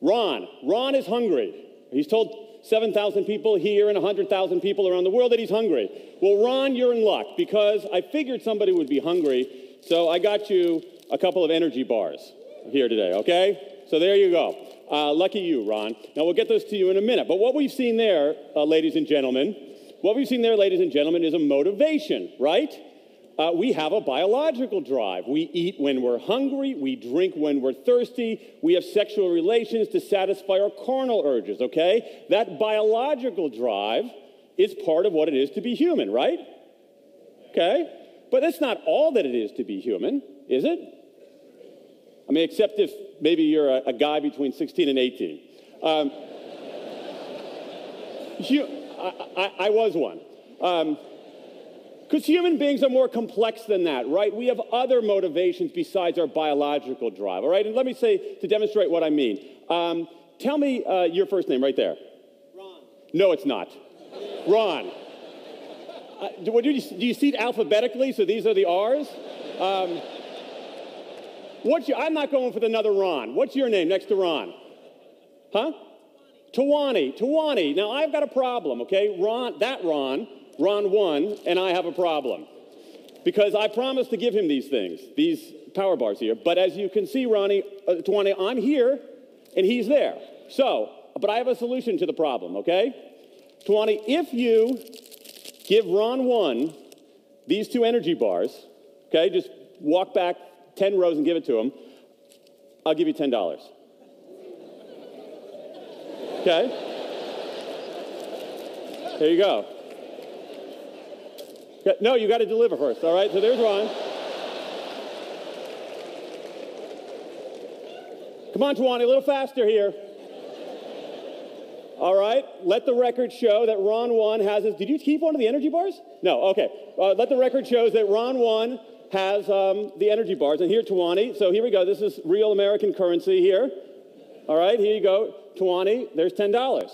Ron is hungry. He's told 7,000 people here and 100,000 people around the world that he's hungry. Well, Ron, you're in luck because I figured somebody would be hungry, so I got you a couple of energy bars here today, okay? So there you go. Lucky you, Ron. Now, we'll get those to you in a minute. But what we've seen there, ladies and gentlemen, is a motivation, right? We have a biological drive. We eat when we're hungry. We drink when we're thirsty. We have sexual relations to satisfy our carnal urges, okay? That biological drive is part of what it is to be human, right? Okay? But that's not all that it is to be human, is it? I mean, except if maybe you're a guy between 16 and 18. I was one. Because human beings are more complex than that, right? We have other motivations besides our biological drive, all right? And let me say, to demonstrate what I mean, tell me your first name right there. Ron. No, it's not. Ron. Do you see it alphabetically, so these are the R's? I'm not going for another Ron. What's your name next to Ron? Huh? Tawani. Now, I've got a problem, okay? Ron won, and I have a problem. Because I promised to give him these things, these power bars here. But as you can see, Tawani, I'm here, and he's there. So, but I have a solution to the problem, okay? Tawani, if you give Ron 1 these 2 energy bars, okay, just walk back 10 rows and give it to him, I'll give you $10. Okay? There you go. No, you got to deliver first, all right? So there's Ron. Come on, Tawani, a little faster here. All right, let the record show that Ron 1 has his... Did you keep one of the energy bars? No, okay. Let the record show that Ron 1 has the energy bars. And here, Tawani, so here we go. This is real American currency here. All right, here you go. Tawani, there's $10.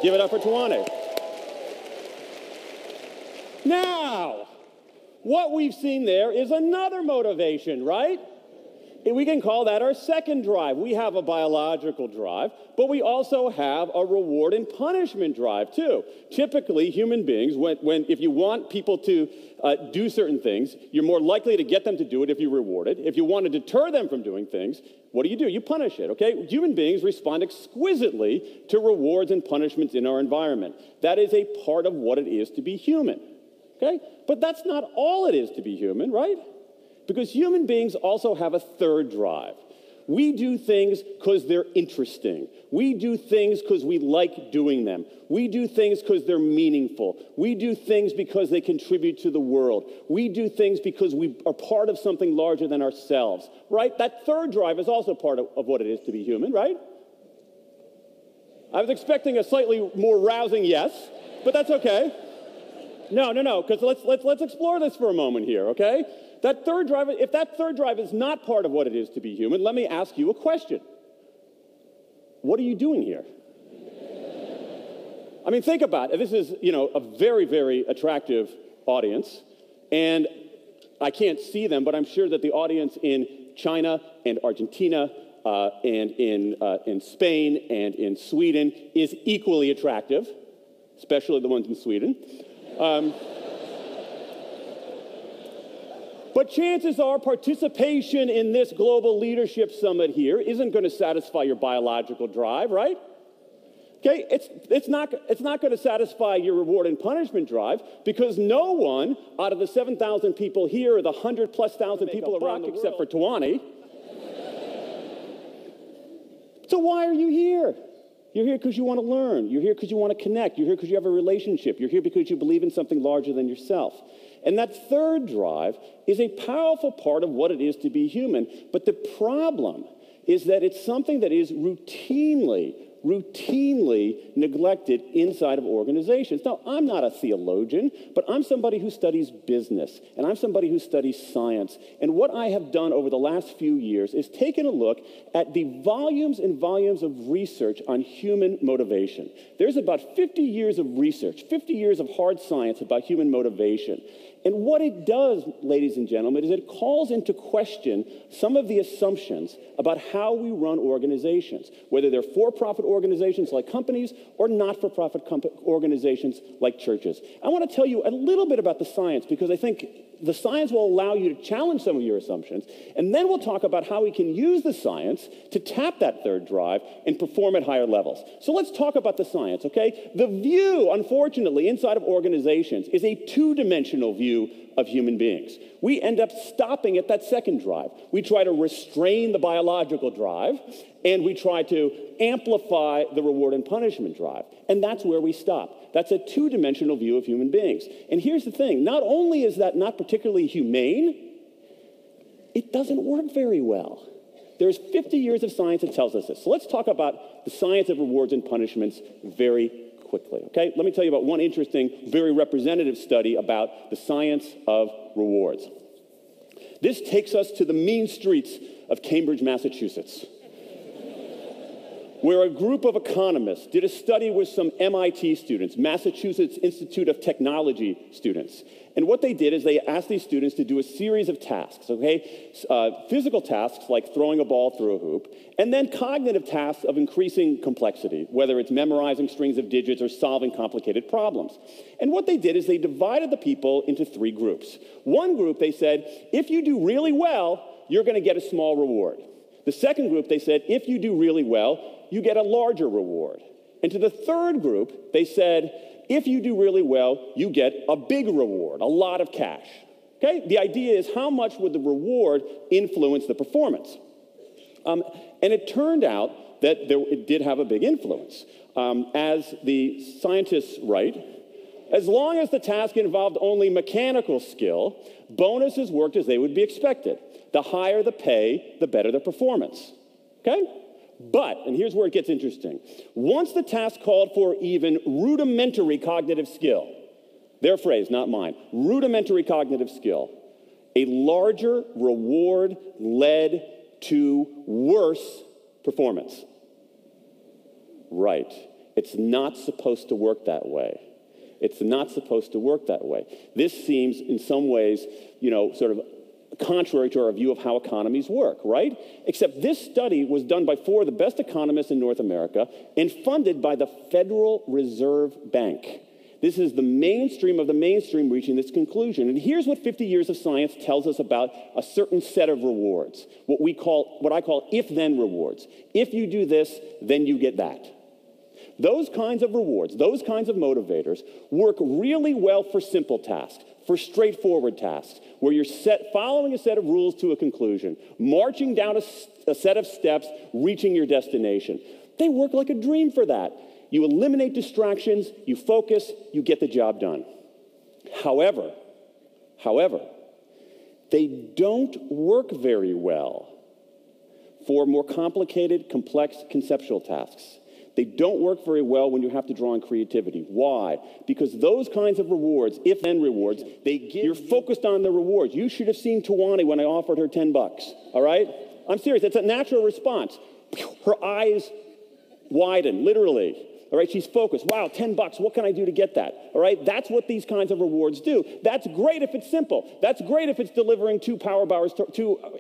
Give it up for Tawani. Now, what we've seen there is another motivation, right? And we can call that our second drive. We have a biological drive, but we also have a reward and punishment drive, too. Typically, human beings, if you want people to do certain things, you're more likely to get them to do it if you reward it. If you want to deter them from doing things, what do? You punish it, okay? Human beings respond exquisitely to rewards and punishments in our environment. That is a part of what it is to be human. Okay? But that's not all it is to be human, right? Because human beings also have a third drive. We do things because they're interesting. We do things because we like doing them. We do things because they're meaningful. We do things because they contribute to the world. We do things because we are part of something larger than ourselves, right? That third drive is also part of what it is to be human, right? I was expecting a slightly more rousing yes, but that's okay. No, because let's explore this for a moment here, okay? That third drive, if that third drive is not part of what it is to be human, let me ask you a question. What are you doing here? I mean, think about it. This is, a very, very attractive audience, and I can't see them, but I'm sure that the audience in China and Argentina and in Spain and in Sweden is equally attractive, especially the ones in Sweden. But chances are participation in this global leadership summit here isn't going to satisfy your biological drive, right? Okay, it's not going to satisfy your reward and punishment drive because no one out of the 7,000 people here or the 100,000+ people around the world, except for Tawani. So why are you here? You're here because you want to learn. You're here because you want to connect. You're here because you have a relationship. You're here because you believe in something larger than yourself. And that third drive is a powerful part of what it is to be human. But the problem is that it's something that is routinely neglected inside of organizations. Now, I'm not a theologian, but I'm somebody who studies business, and I'm somebody who studies science. And what I have done over the last few years is taken a look at the volumes and volumes of research on human motivation. There's about 50 years of research, 50 years of hard science about human motivation. And what it does, ladies and gentlemen, is it calls into question some of the assumptions about how we run organizations, whether they're for-profit organizations like companies or not-for-profit organizations like churches. I want to tell you a little bit about the science, because I think the science will allow you to challenge some of your assumptions, and then we'll talk about how we can use the science to tap that third drive and perform at higher levels. So let's talk about the science, okay? The view, unfortunately, inside of organizations is a two-dimensional view of human beings. We end up stopping at that second drive. We try to restrain the biological drive, and we try to amplify the reward and punishment drive. And that's where we stop. That's a two-dimensional view of human beings. And here's the thing. Not only is that not particularly humane, it doesn't work very well. There's 50 years of science that tells us this. So let's talk about the science of rewards and punishments very quickly, okay? Let me tell you about one interesting, very representative study about the science of rewards. This takes us to the mean streets of Cambridge, Massachusetts, where a group of economists did a study with some MIT students, Massachusetts Institute of Technology students. And what they did is they asked these students to do a series of tasks, okay? Physical tasks like throwing a ball through a hoop, and then cognitive tasks of increasing complexity, whether it's memorizing strings of digits or solving complicated problems. And what they did is they divided the people into three groups. One group, they said, if you do really well, you're going to get a small reward. The second group, they said, if you do really well, you get a larger reward. And to the third group, they said, if you do really well, you get a big reward, a lot of cash. Okay? The idea is how much would the reward influence the performance? And it turned out that it did have a big influence. As the scientists write, as long as the task involved only mechanical skill, bonuses worked as they would be expected. The higher the pay, the better the performance. Okay? But, and here's where it gets interesting, once the task called for even rudimentary cognitive skill, their phrase, not mine, rudimentary cognitive skill, a larger reward led to worse performance. Right. It's not supposed to work that way. It's not supposed to work that way. This seems, in some ways, sort of contrary to our view of how economies work, right? Except this study was done by 4 of the best economists in North America and funded by the Federal Reserve Bank. This is the mainstream of the mainstream reaching this conclusion. And here's what 50 years of science tells us about a certain set of rewards, what I call if-then rewards. If you do this, then you get that. Those kinds of rewards, those kinds of motivators work really well for simple tasks, for straightforward tasks, where you're following a set of rules to a conclusion, marching down a set of steps, reaching your destination. They work like a dream for that. You eliminate distractions, you focus, you get the job done. However, they don't work very well for more complicated, complex conceptual tasks. They don't work very well when you have to draw on creativity. Why? Because those kinds of rewards, if-then rewards, you're focused on the rewards. You should have seen Tawani when I offered her $10, all right? I'm serious. It's a natural response. Her eyes widen, literally. All right, she's focused. Wow, $10, what can I do to get that? All right, that's what these kinds of rewards do. That's great if it's simple. That's great if it's delivering 2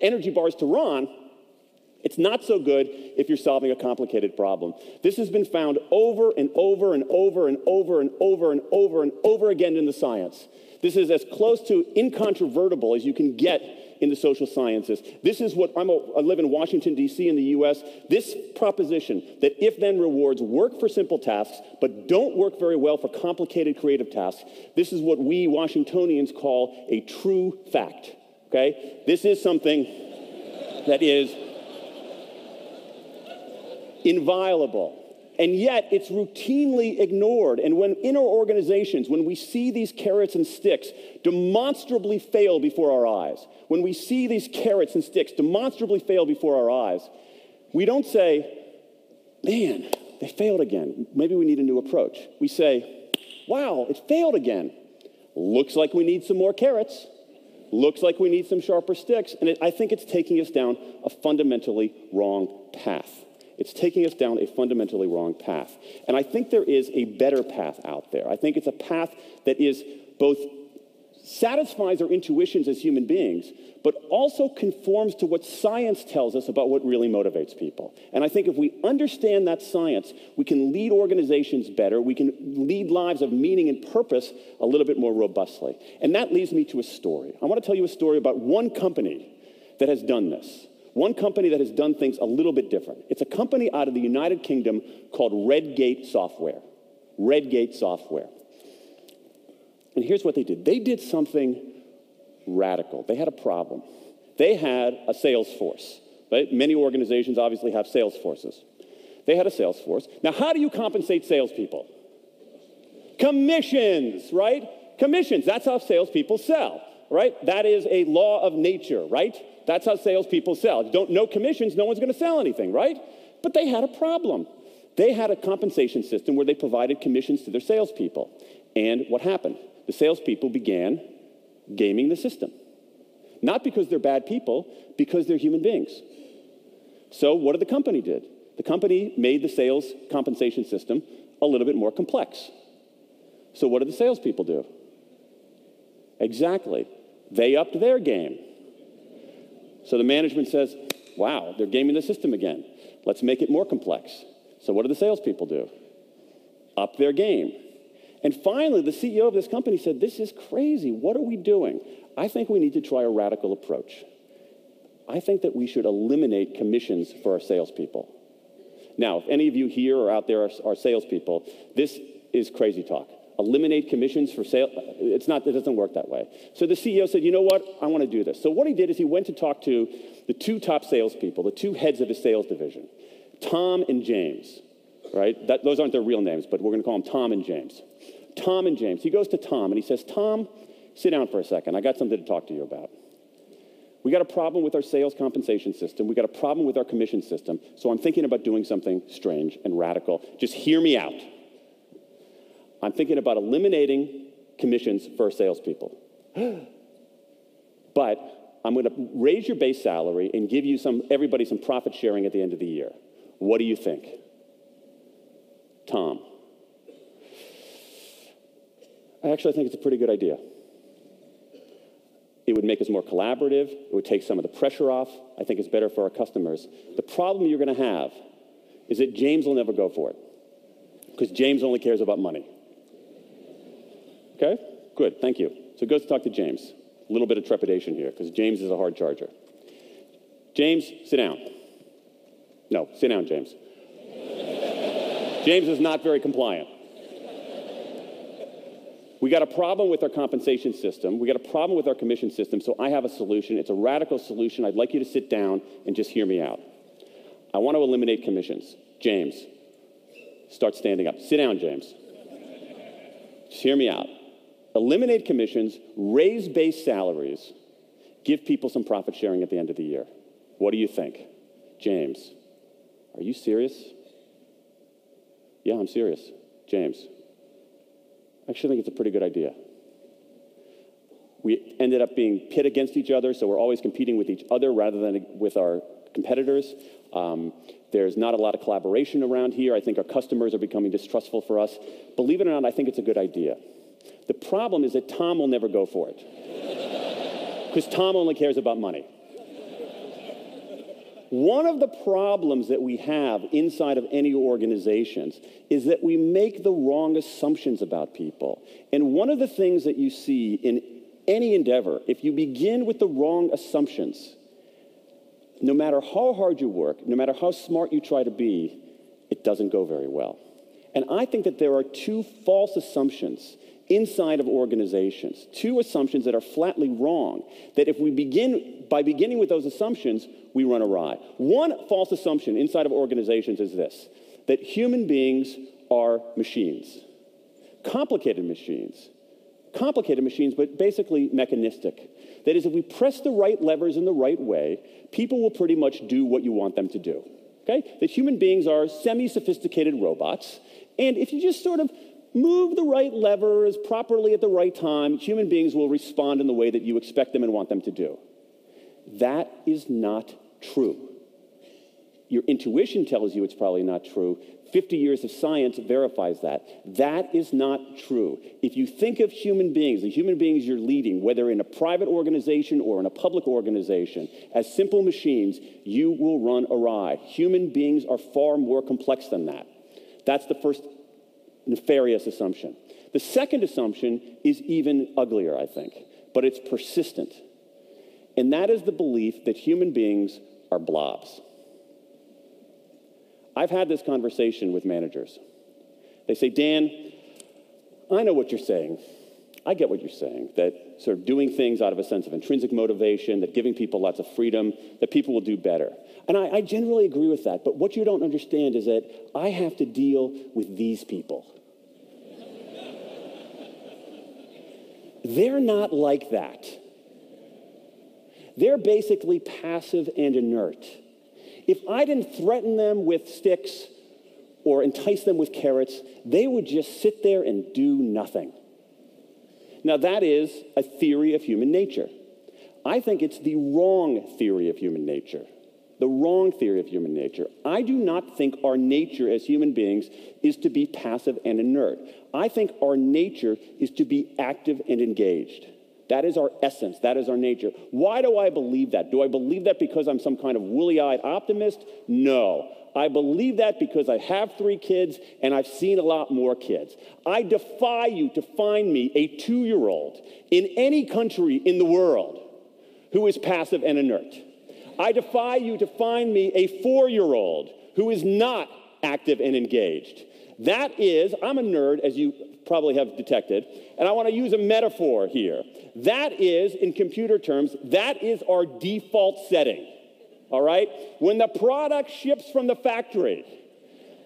energy bars to Ron. It's not so good if you're solving a complicated problem. This has been found over and over and over and over and over and over and over again in the science. This is as close to incontrovertible as you can get in the social sciences. This is what, I live in Washington, D.C. in the U.S. This proposition that if-then rewards work for simple tasks but don't work very well for complicated creative tasks, this is what we Washingtonians call a true fact, okay? This is something that is inviolable. And yet, it's routinely ignored. And when in our organizations, when we see these carrots and sticks demonstrably fail before our eyes, when we see these carrots and sticks demonstrably fail before our eyes, we don't say, man, they failed again. Maybe we need a new approach. We say, wow, it failed again. Looks like we need some more carrots. Looks like we need some sharper sticks. And I think it's taking us down a fundamentally wrong path. It's taking us down a fundamentally wrong path. And I think there is a better path out there. I think it's a path that is both satisfies our intuitions as human beings, but also conforms to what science tells us about what really motivates people. And I think if we understand that science, we can lead organizations better, we can lead lives of meaning and purpose a little bit more robustly. And that leads me to a story. I want to tell you a story about one company that has done this. One company that has done things a little bit different. It's a company out of the United Kingdom called Redgate Software. Redgate Software. And here's what they did. They did something radical. They had a problem. They had a sales force. Right? Many organizations obviously have sales forces. They had a sales force. Now, how do you compensate salespeople? Commissions, right? Commissions. That's how salespeople sell, right? That is a law of nature, right? That's how salespeople sell. No commissions, no one's going to sell anything, right? But they had a problem. They had a compensation system where they provided commissions to their salespeople. And what happened? The salespeople began gaming the system. Not because they're bad people, because they're human beings. So what did the company do? The company made the sales compensation system a little bit more complex. So what did the salespeople do? Exactly. They upped their game. So the management says, wow, they're gaming the system again. Let's make it more complex. So what do the salespeople do? Up their game. And finally, the CEO of this company said, this is crazy. What are we doing? I think we need to try a radical approach. I think that we should eliminate commissions for our salespeople. Now, if any of you here or out there are salespeople, this is crazy talk. Eliminate commissions for sale. It doesn't work that way. So the CEO said, you know what? I want to do this. So what he did is he went to talk to the two top salespeople, the two heads of his sales division, Tom and James, right? Those aren't their real names, but we're going to call them Tom and James. Tom and James. He goes to Tom and he says, Tom, sit down for a second. I got something to talk to you about. We got a problem with our sales compensation system. We got a problem with our commission system. So I'm thinking about doing something strange and radical. Just hear me out. I'm thinking about eliminating commissions for our salespeople. But I'm going to raise your base salary and give you everybody some profit sharing at the end of the year. What do you think? Tom. I actually think it's a pretty good idea. It would make us more collaborative. It would take some of the pressure off. I think it's better for our customers. The problem you're going to have is that James will never go for it because James only cares about money. Okay? Good. Thank you. So it goes to talk to James. A little bit of trepidation here because James is a hard charger. James, sit down. No, sit down, James. James is not very compliant. We got a problem with our compensation system. We got a problem with our commission system, so I have a solution. It's a radical solution. I'd like you to sit down and just hear me out. I want to eliminate commissions. James, start standing up. Sit down, James. Just hear me out. Eliminate commissions, raise base salaries, give people some profit sharing at the end of the year. What do you think? James, are you serious? Yeah, I'm serious. James, I actually think it's a pretty good idea. We ended up being pit against each other, so we're always competing with each other rather than with our competitors. There's not a lot of collaboration around here. I think our customers are becoming distrustful for us. Believe it or not, I think it's a good idea. The problem is that Tom will never go for it because Tom only cares about money. One of the problems that we have inside of any organizations is that we make the wrong assumptions about people. And one of the things that you see in any endeavor, if you begin with the wrong assumptions, no matter how hard you work, no matter how smart you try to be, it doesn't go very well. And I think that there are two false assumptions inside of organizations, two assumptions that are flatly wrong, that if we beginning with those assumptions, we run awry. One false assumption inside of organizations is this, that human beings are machines. Complicated machines, but basically mechanistic. That is, if we press the right levers in the right way, people will pretty much do what you want them to do. Okay? That human beings are semi-sophisticated robots, and if you just sort of move the right levers properly at the right time, human beings will respond in the way that you expect them and want them to do. That is not true. your intuition tells you it's probably not true. 50 years of science verifies that. That is not true. If you think of human beings, the human beings you're leading, whether in a private organization or in a public organization, as simple machines, you will run awry. Human beings are far more complex than that. That's the first nefarious assumption. The second assumption is even uglier, I think, but it's persistent. And that is the belief that human beings are blobs. I've had this conversation with managers. They say, Dan, I know what you're saying. I get what you're saying, that sort of doing things out of a sense of intrinsic motivation, that giving people lots of freedom, that people will do better. And I generally agree with that, but what you don't understand is that I have to deal with these people. They're not like that. They're basically passive and inert. If I didn't threaten them with sticks or entice them with carrots, they would just sit there and do nothing. Now, that is a theory of human nature. I think it's the wrong theory of human nature. The wrong theory of human nature. I do not think our nature as human beings is to be passive and inert. I think our nature is to be active and engaged. That is our essence. That is our nature. Why do I believe that? Do I believe that because I'm some kind of woolly-eyed optimist? No. I believe that because I have 3 kids and I've seen a lot more kids. I defy you to find me a 2-year-old in any country in the world who is passive and inert. I defy you to find me a 4-year-old who is not active and engaged. That is, I'm a nerd, as you probably have detected, and I want to use a metaphor here. That is, in computer terms, that is our default setting, all right? When the product ships from the factory,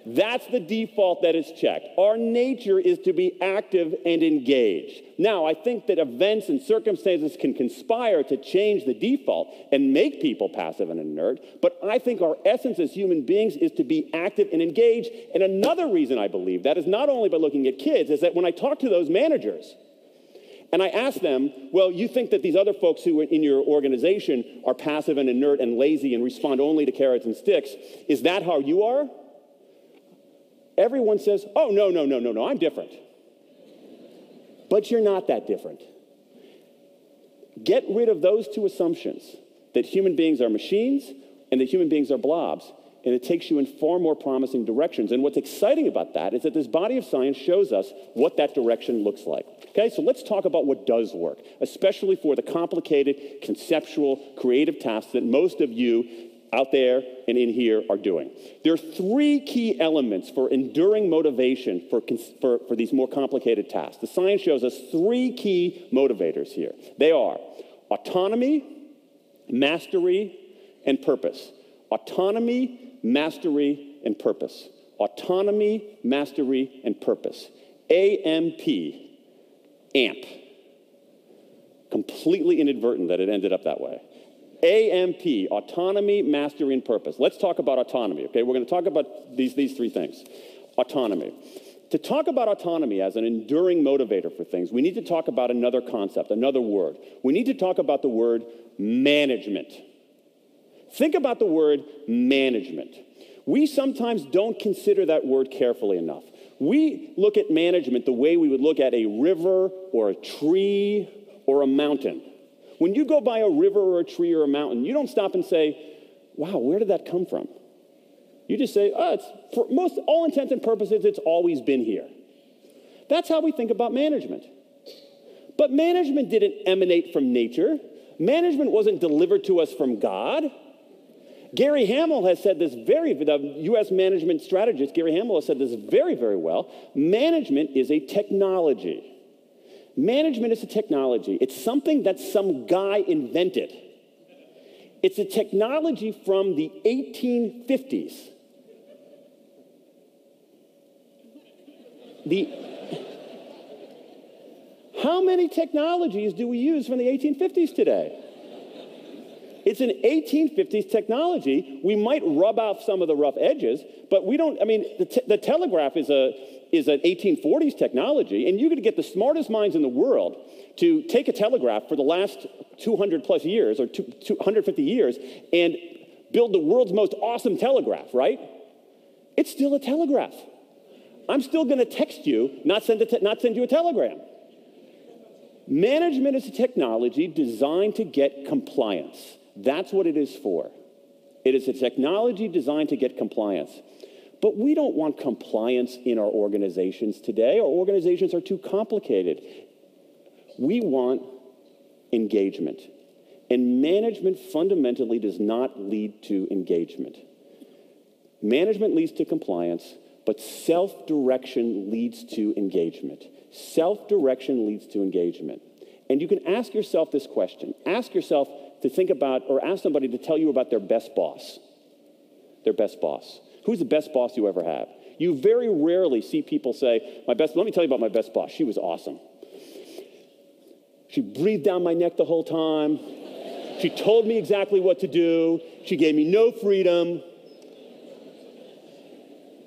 that's the default that is checked. Our nature is to be active and engaged. Now, I think that events and circumstances can conspire to change the default and make people passive and inert, but I think our essence as human beings is to be active and engaged. And another reason I believe that is not only by looking at kids, is that when I talk to those managers, and I ask them, well, you think that these other folks who are in your organization are passive and inert and lazy and respond only to carrots and sticks, is that how you are? Everyone says, oh, no, I'm different. But you're not that different. Get rid of those 2 assumptions, that human beings are machines and that human beings are blobs, and it takes you in far more promising directions. And what's exciting about that is that this body of science shows us what that direction looks like. Okay, so let's talk about what does work, especially for the complicated, conceptual, creative tasks that most of you out there and in here are doing. There are 3 key elements for enduring motivation for these more complicated tasks. The science shows us 3 key motivators here. They are autonomy, mastery, and purpose. Autonomy, mastery, and purpose. Autonomy, mastery, and purpose. AMP. AMP. Completely inadvertent that it ended up that way. AMP, autonomy, mastery, and purpose. Let's talk about autonomy, okay? We're going to talk about these 3 things. Autonomy. To talk about autonomy as an enduring motivator for things, we need to talk about another concept, another word. We need to talk about the word management. Think about the word management. We sometimes don't consider that word carefully enough. We look at management the way we would look at a river or a tree or a mountain. When you go by a river or a tree or a mountain, you don't stop and say, wow, where did that come from? You just say, oh, it's, for all intents and purposes, it's always been here. That's how we think about management. But management didn't emanate from nature. Management wasn't delivered to us from God. Gary Hamel has said this the U.S. management strategist, Gary Hamel has said this very, very well. Management is a technology. Management is a technology. It's something that some guy invented. It's a technology from the 1850s. How many technologies do we use from the 1850s today? It's an 1850s technology. We might rub off some of the rough edges, but we don't, the telegraph is an 1840s technology, and you could get the smartest minds in the world to take a telegraph for the last 200 plus years or 250 years and build the world's most awesome telegraph, right? It's still a telegraph. I'm still going to text you, not send you a telegram. Management is a technology designed to get compliance. That's what it is for. It is a technology designed to get compliance. But we don't want compliance in our organizations today. Our organizations are too complicated. We want engagement. And management fundamentally does not lead to engagement. Management leads to compliance, but self-direction leads to engagement. Self-direction leads to engagement. And you can ask yourself this question. Ask yourself to think about, or ask somebody to tell you about their best boss. Their best boss. Who's the best boss you ever have? You very rarely see people say, let me tell you about my best boss. She was awesome. She breathed down my neck the whole time. She told me exactly what to do. She gave me no freedom.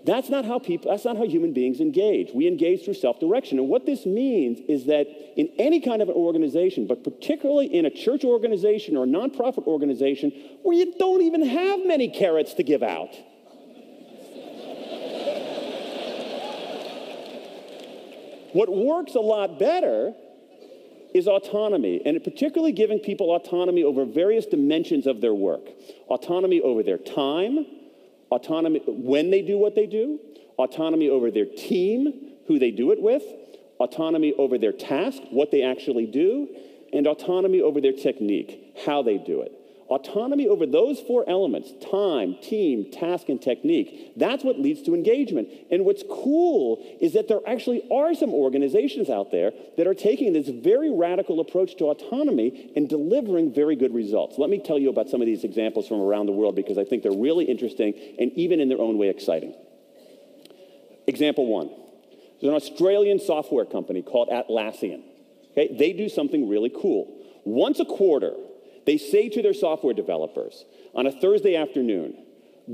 That's not how human beings engage. We engage through self-direction. And what this means is that in any kind of an organization, but particularly in a church organization or a nonprofit organization, where you don't even have many carrots to give out, what works a lot better is autonomy, and particularly giving people autonomy over various dimensions of their work. Autonomy over their time, autonomy when they do what they do, autonomy over their team, who they do it with, autonomy over their task, what they actually do, and autonomy over their technique, how they do it. Autonomy over those four elements, time, team, task, and technique, that's what leads to engagement. And what's cool is that there actually are some organizations out there that are taking this very radical approach to autonomy and delivering very good results. Let me tell you about some of these examples from around the world because I think they're really interesting and even in their own way exciting. Example one. There's an Australian software company called Atlassian. Okay? They do something really cool. Once a quarter, they say to their software developers on a Thursday afternoon,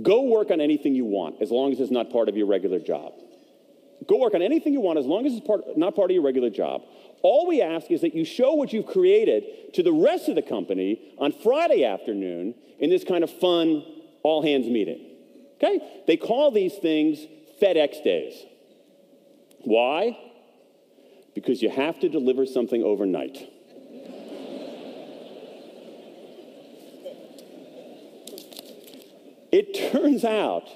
go work on anything you want as long as it's not part of your regular job. Go work on anything you want as long as it's not part of your regular job. All we ask is that you show what you've created to the rest of the company on Friday afternoon in this kind of fun all-hands meeting. Okay? They call these things FedEx days. Why? Because you have to deliver something overnight. It turns out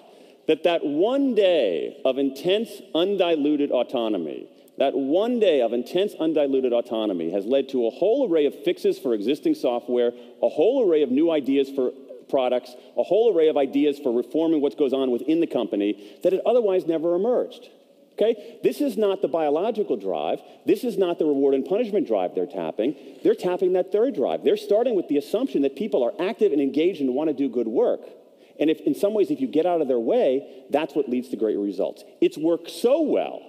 that one day of intense, undiluted autonomy, has led to a whole array of fixes for existing software, a whole array of new ideas for products, a whole array of ideas for reforming what goes on within the company that had otherwise never emerged. Okay? This is not the biological drive. This is not the reward and punishment drive they're tapping. They're tapping that third drive. They're starting with the assumption that people are active and engaged and want to do good work. And in some ways, if you get out of their way, that's what leads to great results. It's worked so well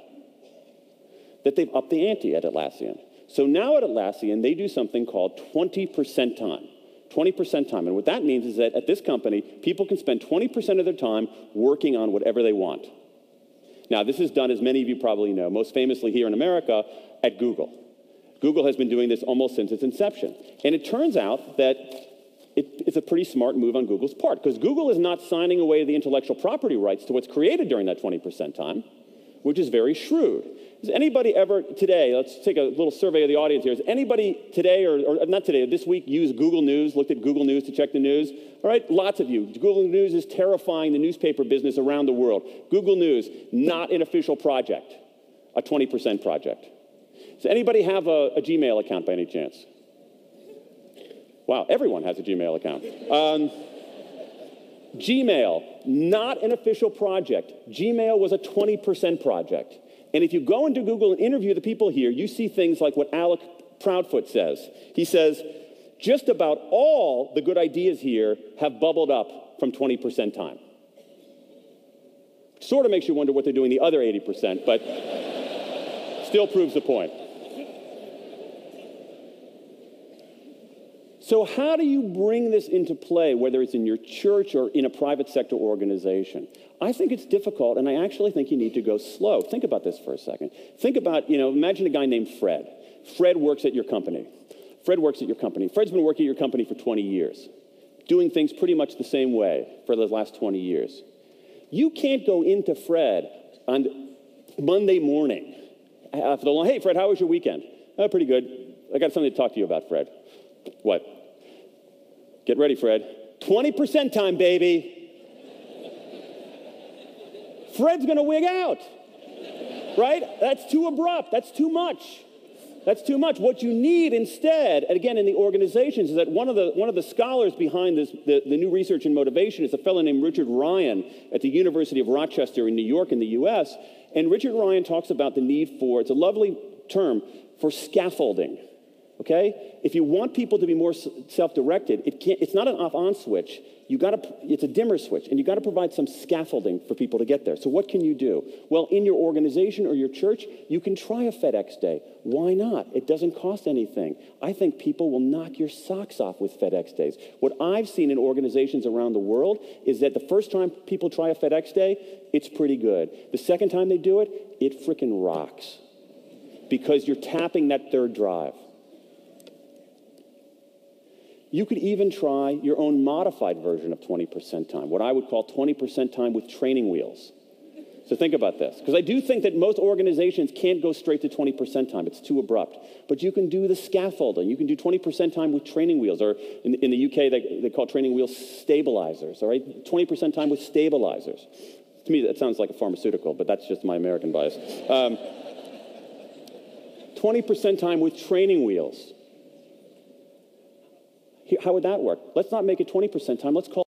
that they've upped the ante at Atlassian. So now at Atlassian, they do something called 20% time. 20% time. And what that means is that at this company, people can spend 20% of their time working on whatever they want. Now, this is done, as many of you probably know, most famously here in America, at Google. Google has been doing this almost since its inception. And it turns out that it's a pretty smart move on Google's part, because Google is not signing away the intellectual property rights to what's created during that 20% time, which is very shrewd. Has anybody ever today, let's take a little survey of the audience here, has anybody today, or not today, this week used Google News, looked at Google News to check the news? All right, lots of you. Google News is terrifying the newspaper business around the world. Google News, not an official project, a 20% project. Does anybody have a Gmail account by any chance? Wow, everyone has a Gmail account. Gmail, not an official project. Gmail was a 20% project. And if you go into Google and interview the people here, you see things like what Alec Proudfoot says. He says, just about all the good ideas here have bubbled up from 20% time. Sort of makes you wonder what they're doing the other 80%, but still proves the point. So how do you bring this into play, whether it's in your church or in a private sector organization? I think it's difficult, and I actually think you need to go slow. Think about this for a second. Think about, imagine a guy named Fred. Fred works at your company. Fred's been working at your company for 20 years. doing things pretty much the same way for the last 20 years. You can't go into Fred on Monday morning after the long, hey, Fred, how was your weekend? Oh, pretty good. I got something to talk to you about, Fred. What? Get ready, Fred. 20% time, baby. Fred's going to wig out, right? That's too abrupt. That's too much. That's too much. What you need instead, and again in the organizations, is that one of the scholars behind this, the new research in motivation, is a fellow named Richard Ryan at the University of Rochester in New York in the U.S. And Richard Ryan talks about the need for, it's a lovely term, for scaffolding. Okay? If you want people to be more self-directed, it's not an off-on switch. It's a dimmer switch, and you got to provide some scaffolding for people to get there. So what can you do? Well, in your organization or your church, you can try a FedEx Day. Why not? It doesn't cost anything. I think people will knock your socks off with FedEx Days. What I've seen in organizations around the world is that the first time people try a FedEx Day, it's pretty good. The second time they do it, it frickin' rocks. Because you're tapping that third drive. You could even try your own modified version of 20% time, what I would call 20% time with training wheels. So think about this, because I do think that most organizations can't go straight to 20% time. It's too abrupt. But you can do the scaffolding. You can do 20% time with training wheels, or in the UK, they call training wheels stabilizers, all right? 20% time with stabilizers. To me, that sounds like a pharmaceutical, but that's just my American bias. 20% time with training wheels. How would that work? Let's not make it 20% time. Let's call